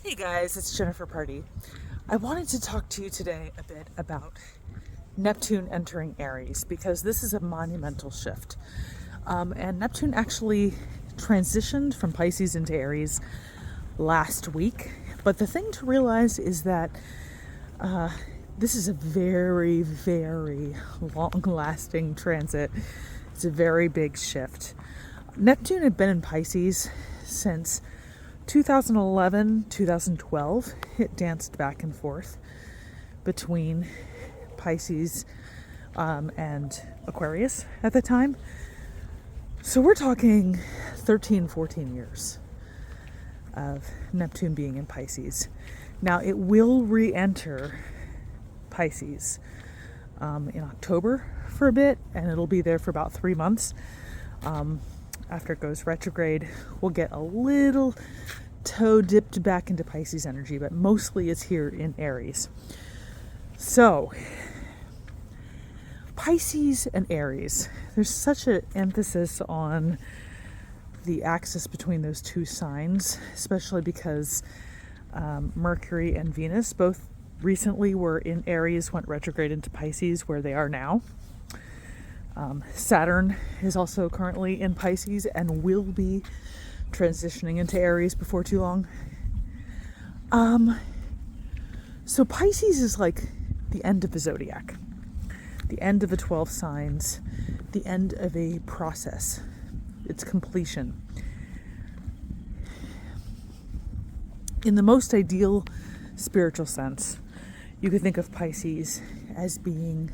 Hey guys, it's Jennifer Party. I wanted to talk to you today a bit about Neptune entering Aries because this is a monumental shift. And Neptune actually transitioned from Pisces into Aries last week. But the thing to realize is that this is a very, very long lasting transit. It's a very big shift. Neptune had been in Pisces since 2011, 2012. It danced back and forth between Pisces and Aquarius at the time. So we're talking 13, 14 years of Neptune being in Pisces. Now it will re-enter Pisces in October for a bit, and it'll be there for about 3 months. After it goes retrograde, we'll get a little toe dipped back into Pisces energy, but mostly it's here in Aries. So, Pisces and Aries, there's such an emphasis on the axis between those two signs, especially because Mercury and Venus both recently were in Aries, went retrograde into Pisces, where they are now. Saturn is also currently in Pisces and will be transitioning into Aries before too long. So Pisces is like the end of the zodiac, the end of the 12 signs, the end of a process, its completion. In the most ideal spiritual sense, you could think of Pisces as being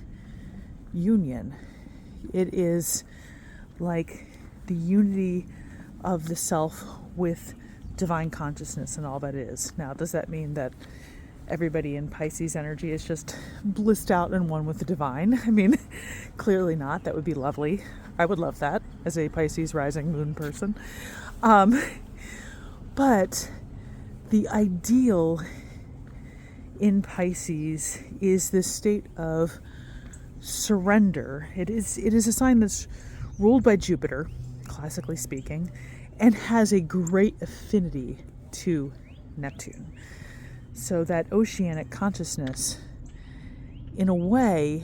union. It is like the unity of the self with divine consciousness and all that is. Now, does that mean that everybody in Pisces energy is just blissed out and one with the divine? I mean, clearly not. That would be lovely. I would love that as a Pisces rising moon person. But the ideal in Pisces is this state of surrender. It is a sign that's ruled by Jupiter, classically speaking, and has a great affinity to Neptune. So that oceanic consciousness, in a way,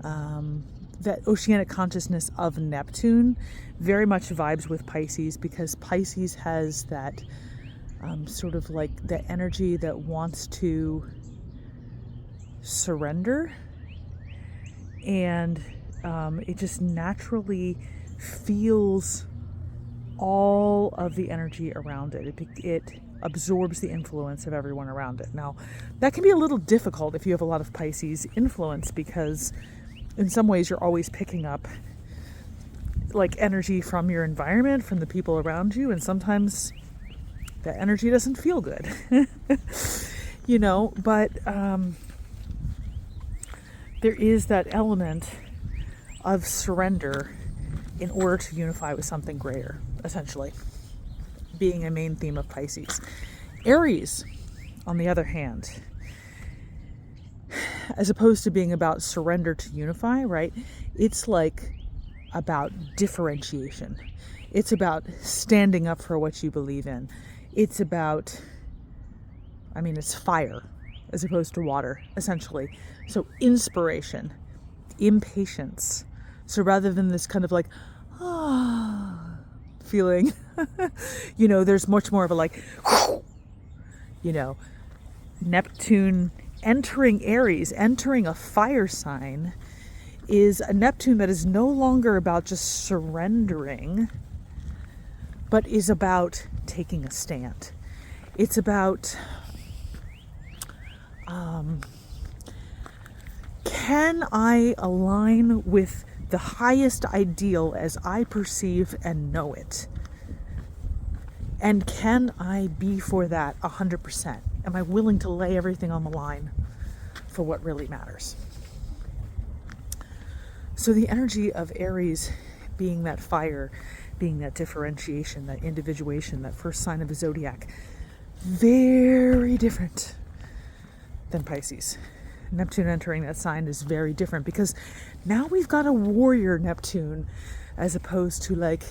that oceanic consciousness of Neptune very much vibes with Pisces, because Pisces has that sort of like the energy that wants to surrender. And it just naturally feels all of the energy around it. It absorbs the influence of everyone around it. Now, that can be a little difficult if you have a lot of Pisces influence, because in some ways you're always picking up like energy from your environment, from the people around you, and sometimes that energy doesn't feel good. But there is that element of surrender in order to unify with something greater, essentially, being a main theme of Pisces. Aries, on the other hand, as opposed to being about surrender to unify, right? It's like about differentiation. It's about standing up for what you believe in. It's about, it's fire as opposed to water, essentially. So inspiration, impatience. So rather than this kind of like, feeling, there's much more of a like, Neptune entering Aries, entering a fire sign, is a Neptune that is no longer about just surrendering, but is about taking a stand. It's about, can I align with the highest ideal as I perceive and know it? And can I be for that 100%? Am I willing to lay everything on the line for what really matters? So the energy of Aries being that fire, being that differentiation, that individuation, that first sign of the zodiac, very different than Pisces. Neptune entering that sign is very different, because now we've got a warrior Neptune as opposed to like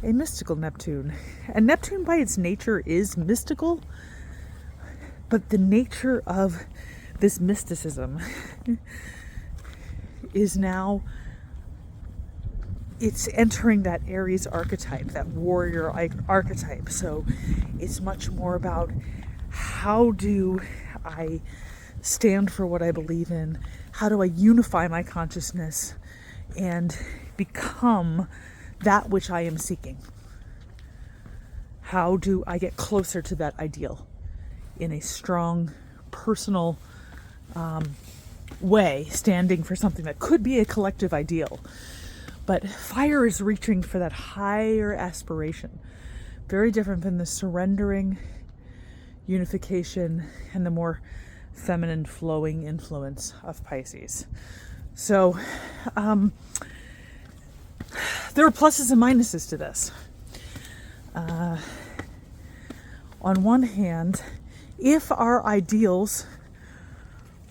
a mystical Neptune. And Neptune by its nature is mystical, but the nature of this mysticism is now, it's entering that Aries archetype, that warrior archetype. So it's much more about, how do I stand for what I believe in? How do I unify my consciousness and become that which I am seeking? How do I get closer to that ideal in a strong, personal way, standing for something that could be a collective ideal? But fire is reaching for that higher aspiration. Very different than the surrendering, unification, and the more feminine flowing influence of Pisces. So there are pluses and minuses to this. On one hand, if our ideals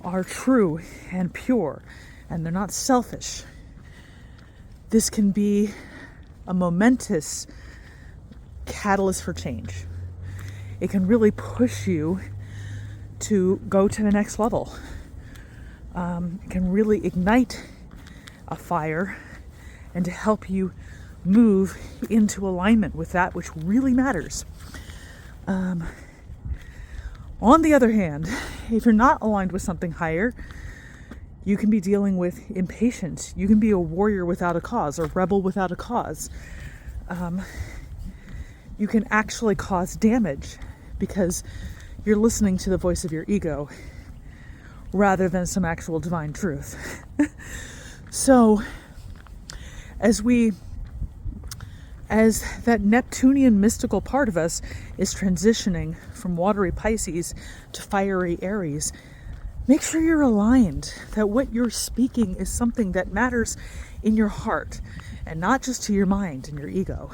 are true and pure and they're not selfish, this can be a momentous catalyst for change. It can really push you to go to the next level. It can really ignite a fire and to help you move into alignment with that which really matters. On the other hand, if you're not aligned with something higher, you can be dealing with impatience. You can be a warrior without a cause, a rebel without a cause. You can actually cause damage because you're listening to the voice of your ego rather than some actual divine truth. So, as that Neptunian mystical part of us is transitioning from watery Pisces to fiery Aries, make sure you're aligned, that what you're speaking is something that matters in your heart and not just to your mind and your ego.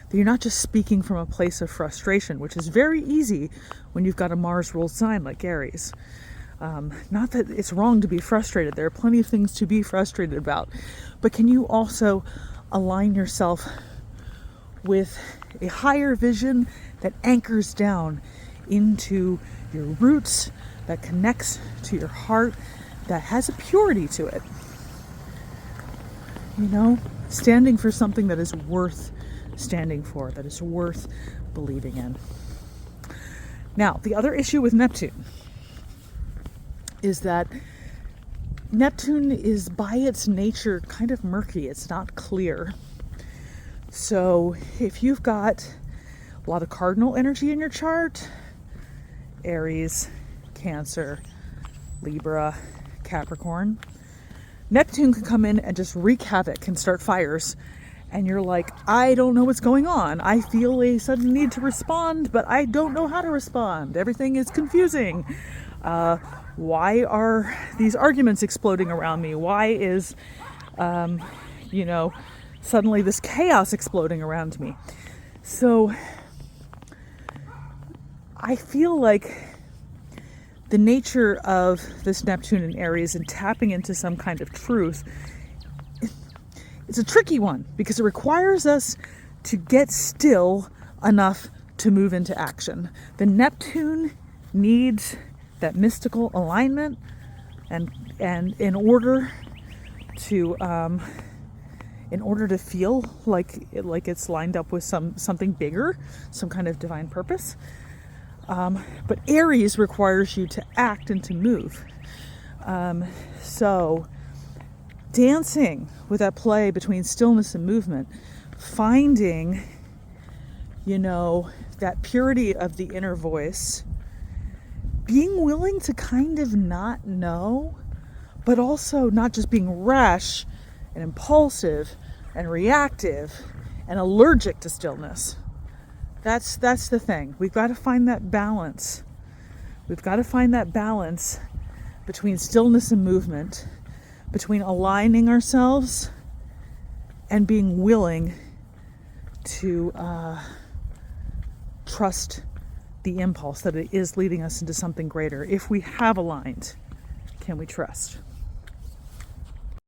That you're not just speaking from a place of frustration, which is very easy when you've got a Mars ruled sign like Aries. Not that it's wrong to be frustrated. There are plenty of things to be frustrated about. But can you also align yourself with a higher vision that anchors down into your roots, that connects to your heart, that has a purity to it? You know, standing for something that is worth standing for, that is worth believing in. Now, the other issue with Neptune is that Neptune is by its nature kind of murky. It's not clear. So if you've got a lot of cardinal energy in your chart, Aries, Cancer, Libra, Capricorn, Neptune can come in and just wreak havoc and start fires. And you're like, I don't know what's going on. I feel a sudden need to respond, but I don't know how to respond. Everything is confusing. Why are these arguments exploding around me? Why is, suddenly this chaos exploding around me? So I feel like the nature of this Neptune in Aries and tapping into some kind of truth, it's a tricky one because it requires us to get still enough to move into action. The Neptune needs that mystical alignment, and in order to feel like it's lined up with something bigger, some kind of divine purpose. But Aries requires you to act and to move. So dancing with that play between stillness and movement, finding, that purity of the inner voice, being willing to kind of not know, but also not just being rash and impulsive and reactive and allergic to stillness. That's the thing. We've got to find that balance. We've got to find that balance between stillness and movement, between aligning ourselves and being willing to trust the impulse that it is leading us into something greater. If we have aligned, can we trust?